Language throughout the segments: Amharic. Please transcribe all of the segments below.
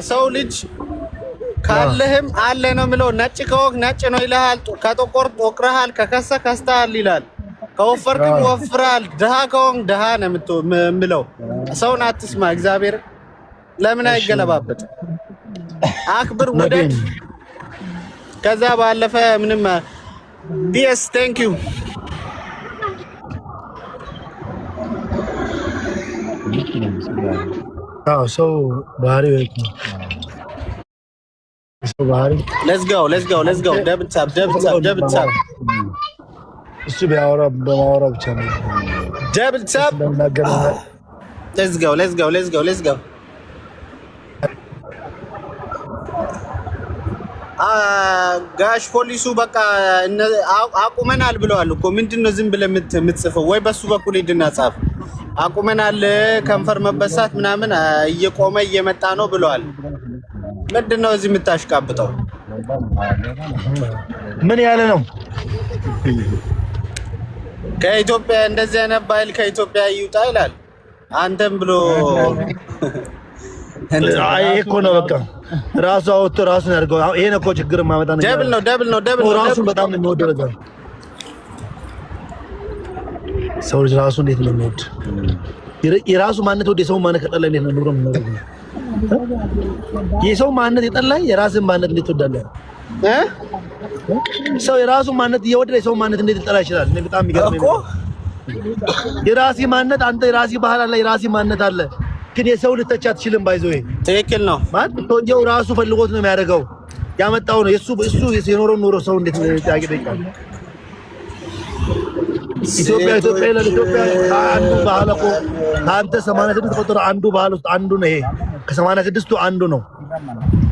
ሰው ልጅ ካለህም አለ ነው የሚለው። ነጭ ከወቅ ነጭ ነው ይልሃል። ከጥቁር ጠቁረሃል፣ ከከሳ ከስተሃል ይላል። ከወፈርክም ወፍራል። ድሃ ከሆንክ ድሃ ነው የምለው። ሰውን አትስማ። እግዚአብሔር ለምን አይገለባበጥ? አክብር፣ ውደድ። ከዛ ባለፈ ምንም ፒኤስ ቴንክ ዩ ሰው ባህሪ ሰው ባህሪ let's go ደብል ታፕ እሱ ቢያወራ በማወራ ብቻ ነው። ደብል ታፕ let's go ጋሽ ፖሊሱ በቃ አቁመናል ብለዋል እኮ። ምንድነው ዝም ብለህ የምትጽፈው? ወይ በሱ በኩል ሂድና ጻፍ። አቁመናል ከንፈር መበሳት ምናምን እየቆመ እየመጣ ነው ብለዋል። ምንድነው እዚህ የምታሽቃብጠው? ምን ያለ ነው? ከኢትዮጵያ እንደዚህ አይነት ባይል ከኢትዮጵያ ይውጣ ይላል። አንተም ብሎ አይ እኮ ነው በቃ ራሱ አውጥቶ ራሱን ያድርገው። ይሄን እኮ ችግር ማመጣ ነው። ደብል ነው ራሱ በጣም ነው የሚወደው ነገር። ሰው ልጅ ራሱ እንዴት ነው የሚወድ? የራሱ ማንነት ወደ ሰው ማንነት ከጠላ እንዴት ነው ኑሮ የሚኖረው? የሰው ማንነት የጠላ የራስን ማንነት እንዴት ትወዳለህ? ሰው የራሱ ማንነት እየወደደ የሰው ማንነት እንዴት ሊጠላ ይችላል? እኔ በጣም የሚገርመኝ እኮ የራሲ ማንነት አንተ የራሲ ባህል አለ፣ የራሲ ማንነት አለ። ግን የሰው ልተቻ አትችልም። ባይዘው ትክክል ነው ማለት ነው። ራሱ ፈልጎት ነው የሚያደርገው፣ ያመጣው ነው። እሱ የኖረው ኑሮ ሰው እንዴት ጥያቄ ይጠይቃል? ኢትዮጵያ ለኢትዮጵያ አንዱ ባህል እኮ ከአንተ 86 ተቆጥሮ አንዱ ባህል ውስጥ አንዱ ነው። ይሄ ከ86ቱ አንዱ ነው።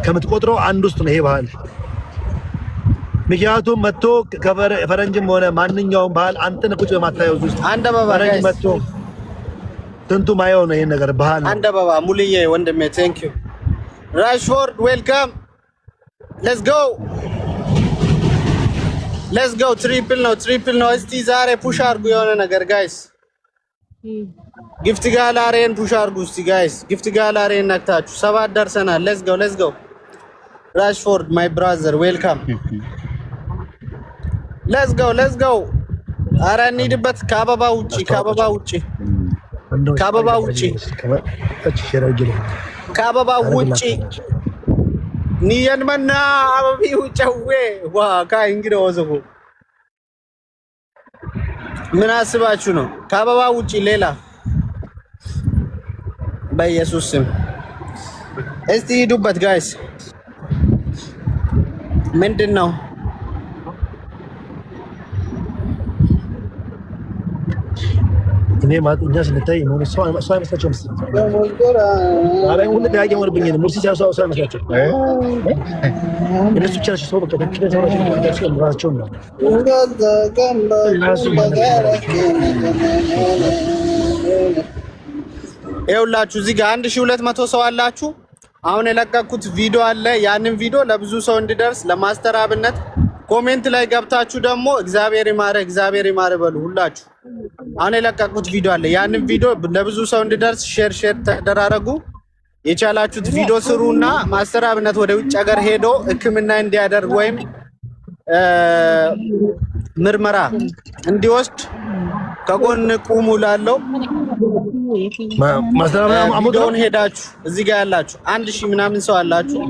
ከምትቆጥረው አንዱ ውስጥ ነው ይሄ ባህል። ምክንያቱም መጥቶ ከፈረንጅም ሆነ ማንኛውም ባህል አንተን ቁጭ በማታየው ውስጥ አንድ ፈረንጅ መጥቶ ትንቱ ማየው ነው። ይሄ ነገር ባህል አንድ አበባ ሙልዬ ወንድሜ ቴንክ ዩ ራሽፎርድ ዌልካም ሌትስ ጎ ትሪፕል ነው። እስቲ ዛሬ ፑሽ አድርጉ የሆነ ነገር ጋይስ። ጊፍት ጋላሪን ፑሽ አድርጉ እስቲ ጋይስ። ጊፍት ጋላሪን ነክታችሁ 7 ደርሰናል። ሌትስ ጎ ራሽፎርድ ማይ ብራዘር ዌልካም ሌትስ ጎ ኧረ እንሂድበት። ከአበባ ውጪ ኒየን መና አበቢ ውጨዌ ዋ ካይ እንግዲህ ወዘሁ ምን አስባችሁ ነው? ከአበባ ውጪ ሌላ በኢየሱስ ስም እስቲ ሂዱበት ጋይስ። ምንድነው እኔ ማጥኛ ስለታይ ነው ሰው አይመስላችሁም? አረ ሁሉ ያገ ወርብኝ ነው ሙርሲ ሰው አይመስላችሁም? እነሱ ብቻ ሰው በቃ ተከታታይ ሰው ራሳቸው ነው። ይኸውላችሁ እዚህ ጋር 1200 ሰው አላችሁ። አሁን የለቀኩት ቪዲዮ አለ። ያንን ቪዲዮ ለብዙ ሰው እንዲደርስ ለማስተር አብነት ኮሜንት ላይ ገብታችሁ ደግሞ እግዚአብሔር ይማረ በሉ ሁላችሁ። አሁን የለቀኩት ቪዲዮ አለ። ያንን ቪዲዮ ለብዙ ሰው እንዲደርስ ሼር ተደራረጉ። የቻላችሁት ቪዲዮ ስሩና ማስተር አብነት ወደ ውጭ ሀገር ሄዶ ሕክምና እንዲያደርግ ወይም ምርመራ እንዲወስድ ከጎን ቁሙ ላለው ማስተር አብነት ሄዳችሁ እዚህ ጋር ያላችሁ 1000 ምናምን ሰው አላችሁ።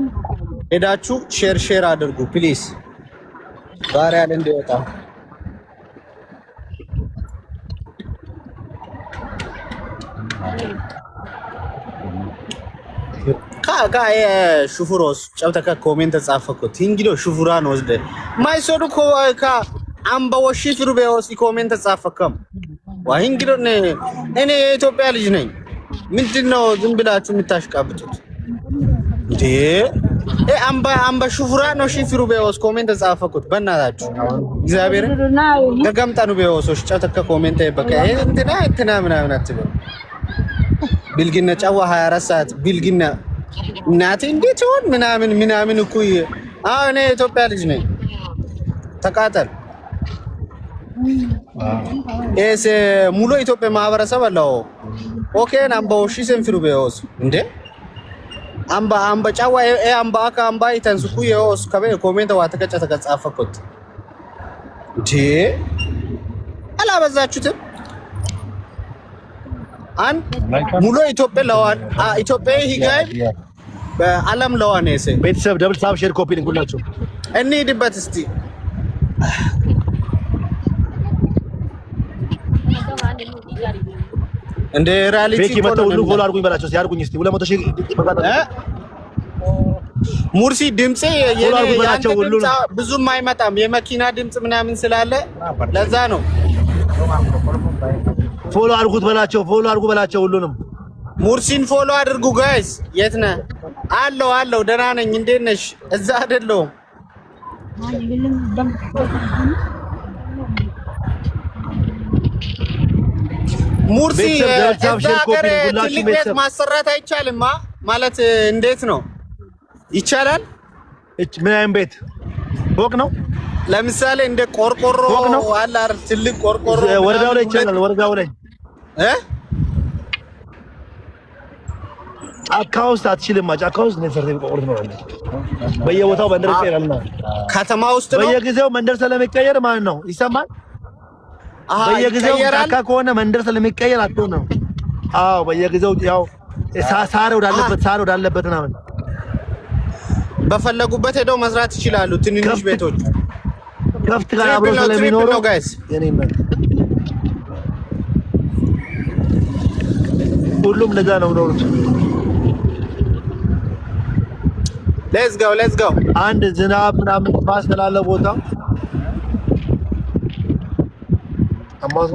ሄዳችሁ ሼር አድርጉ ፕሊዝ። ባሪያል እንዲወጣ ካጋ ሹፍሮስ ጨብተካ ኮሜንት ተጻፈኩት እንግዲህ ሹፍራን ወስደ ማይሶዱ ኮካ አምባ ወሽፍሩ በውስጥ ኮሜንት ተጻፈከም ዋይ እንግዲህ እኔ የኢትዮጵያ ልጅ ነኝ። ምንድነው ዝም ብላችሁ የምታሽቃብጡት እንዴ? አምባ ሹፍራ ነው ሽፍሩ በውስጥ ኮሜንት ተጻፈኩት። በእናታችሁ እግዚአብሔር ገገምጣኑ በውስጥ ጨብተካ ኮሜንት በቃ እንትና ምናምን አትበሉ። ብልግና ጫዋ 24 ሰዓት ብልግና እናቴ እንዴት ሆን ምናምን እኮ እኔ የኢትዮጵያ ልጅ ነኝ። ተቃጠል ኤስ ሙሉ ኢትዮጵያ ማህበረሰብ አለው። ኦኬ ናምባው ሺ ሰንፍሩ በውስ እንዴ amba chawa amba aka amba itansuku yo skabe comment watakacha ተከጻፈኩት ዲ አላበዛችሁትም አን ሙሉ ኢትዮጵያ ለዋን ኢትዮጵያ ሂጋይ በአለም ለዋን እሰ ቤተሰብ ደብል ታብ ሼር ኮፒ ልንኩላችሁ እንሂድበት እስቲ እንደ ሪያሊቲ ቤኪ መተው ሁሉ ፎሎ አድርጉኝ በላቸው ሲያርጉኝ እስቲ 200 ሺህ ሙርሲ ድምጼ ብዙም አይመጣም የመኪና ድምጽ ምናምን ስላለ ለዛ ነው ፎሎ አድርጉት በላቸው ፎሎ አድርጉ በላቸው ሁሉንም ሙርሲን ፎሎ አድርጉ ጋይስ የት ነህ አለው ደህና ነኝ እንዴት ነሽ እዛ አይደለሁም ሙርሲ ትልቅ ቤት ማሰራት አይቻልም ማለት እንዴት ነው ይቻላል ምን አይነት ቤት ፎቅ ነው ለምሳሌ እንደ ቆርቆሮ አለ አይደል ትልቅ ቆርቆሮ ወረዳው ላይ ይቻላል ወረዳው ላይ አካውንት አትችልም አካውንት ነው ሰርተህ ቆርቆሮ ነው በየቦታው መንደር ይቀየራልና ከተማ ውስጥ ነው በየጊዜው መንደር ስለሚቀየር ማለት ነው ይሰማል በየጊዜው ጫካ ከሆነ መንደር ስለሚቀየር አትሆንም አዎ በየጊዜው ያው ሳር ወዳለበት ነው በፈለጉበት ሄደው መስራት ይችላሉ ትንንሽ ቤቶች ከፍት ጋር አብሮ ስለሚኖሩ ጋይስ ሁሉም ለዛ ነው ኖሩት ሌትስ ጎ አንድ ዝናብ ምናምን ፋስ ስላለ ቦታ አማዞ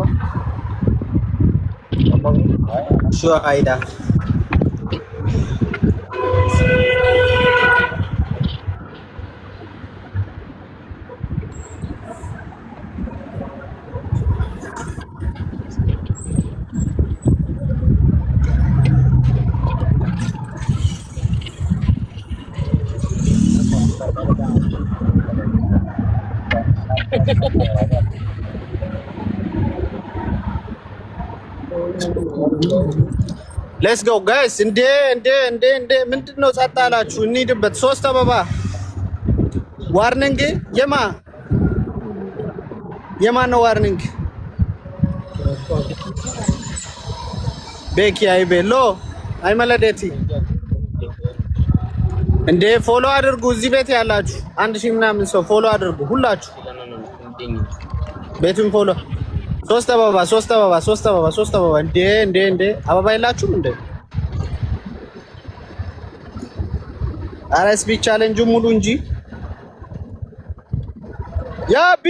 ሹ አይዳ ሌትስ ጎ ጋይስ እንዴ ምንድነው ጸጥ አላችሁ እንሂድበት 3 አበባ ዋርኒንግ የማ ነው ዋርኒንግ ቤኪ አይቤሎ አይመለደቲ እንዴ ፎሎ አድርጉ እዚህ ቤት ያላችሁ 1000 ምናምን ሰው ፎሎ አድርጉ ሁላችሁ ቤቱን ፎሎ 3 አበባ እንዴ አበባ የላችሁም እንዴ ኧረ ስፒች ቻሌንጁ ሙሉ እንጂ ያቢ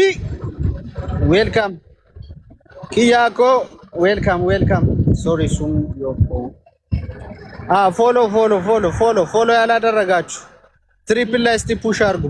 ዌልካም ኪያኮ ዌልካም ሶሪ ሱም ዮኮ ፎሎ ያላደረጋችሁ ትሪፕል ላይ እስቲ ፑሽ አድርጉ